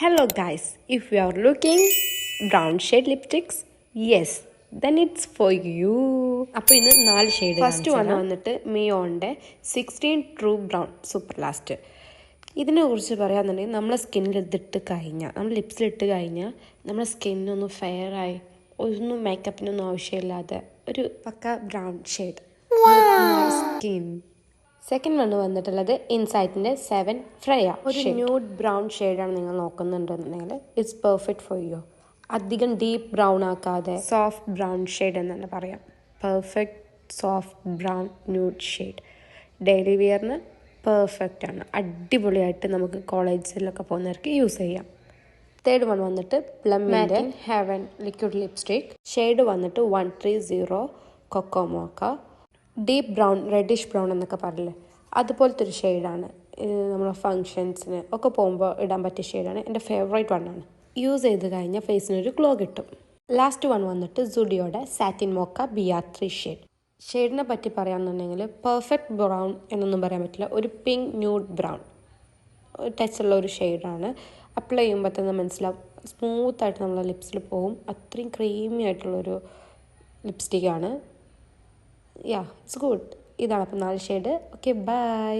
Hello guys, if you are looking brown shade lipsticks, yes, then it's for you. അപ്പോൾ ഇന്ന് 4 shade first one വന്നിട്ട് മിയോൻ്റെ 16 true brown super last. ഇതിനെക്കുറിച്ച് പറയാന്നുണ്ടെങ്കിൽ നമ്മളെ സ്കിന്നിൽ ഇതിട്ട് കഴിഞ്ഞാൽ, നമ്മൾ ലിപ്സിലിട്ട് കഴിഞ്ഞാൽ നമ്മുടെ സ്കിന്നൊന്ന് ഫെയറായി, ഒന്നും മേക്കപ്പിനൊന്നും ആവശ്യമില്ലാതെ ഒരു പക്ക brown shade skin. Second one വന്നിട്ടുള്ളത് ഇൻസൈറ്റിൻ്റെ 7 ഫ്രയ. ഒരു ന്യൂഡ് ബ്രൗൺ ഷെയ്ഡാണ് നിങ്ങൾ നോക്കുന്നുണ്ടെന്നുണ്ടെങ്കിൽ ഇറ്റ്സ് പെർഫെക്റ്റ് ഫോർ യു. അധികം ഡീപ്പ് ബ്രൗൺ ആക്കാതെ സോഫ്റ്റ് ബ്രൗൺ ഷെയ്ഡ് എന്ന് തന്നെ പറയാം. Perfect soft brown nude shade daily വെയറിന് പെർഫെക്റ്റ് ആണ്. അടിപൊളിയായിട്ട് നമുക്ക് കോളേജിലൊക്കെ പോകുന്നവർക്ക് യൂസ് ചെയ്യാം. തേർഡ് വൺ വന്നിട്ട് പ്ലമ്മിൻ്റെ ഹെവൻ ലിക്വിഡ് ലിപ്സ്റ്റിക്. ഷെയ്ഡ് വന്നിട്ട് 130 കൊക്കോമോക്ക. ഡീപ്പ് ബ്രൗൺ, റെഡിഷ് ബ്രൗൺ എന്നൊക്കെ പറയില്ലേ, അതുപോലത്തെ ഒരു ഷെയ്ഡാണ്. നമ്മൾ ഫങ്ഷൻസിന് ഒക്കെ പോകുമ്പോൾ ഇടാൻ പറ്റിയ ഷെയ്ഡാണ്. എൻ്റെ ഫേവറേറ്റ് വണ്ണാണ്. യൂസ് ചെയ്ത് കഴിഞ്ഞാൽ ഫേസിനൊരു ഗ്ലോ കിട്ടും. ലാസ്റ്റ് വൺ വന്നിട്ട് സുഡിയോയുടെ സാറ്റിൻ മോക്ക BR3 ഷെയ്ഡ്. ഷെയ്ഡിനെ പറ്റി പറയാമെന്നുണ്ടെങ്കിൽ പെർഫെക്റ്റ് ബ്രൗൺ എന്നൊന്നും പറയാൻ പറ്റില്ല, ഒരു പിങ്ക് ന്യൂഡ് ബ്രൗൺ ടച്ചുള്ള ഒരു ഷെയ്ഡാണ്. അപ്ലൈ ചെയ്യുമ്പോൾ തന്നെ മനസ്സിലാവും, സ്മൂത്തായിട്ട് നമ്മളെ ലിപ്സിൽ പോകും. അത്രയും ക്രീമി ആയിട്ടുള്ളൊരു ലിപ്സ്റ്റിക്കാണ്. യാ, ഇറ്റ്സ് ഗുഡ്. ഇതാണ് അപ്പോൾ 4 ഷെയ്ഡ്. Okay, by.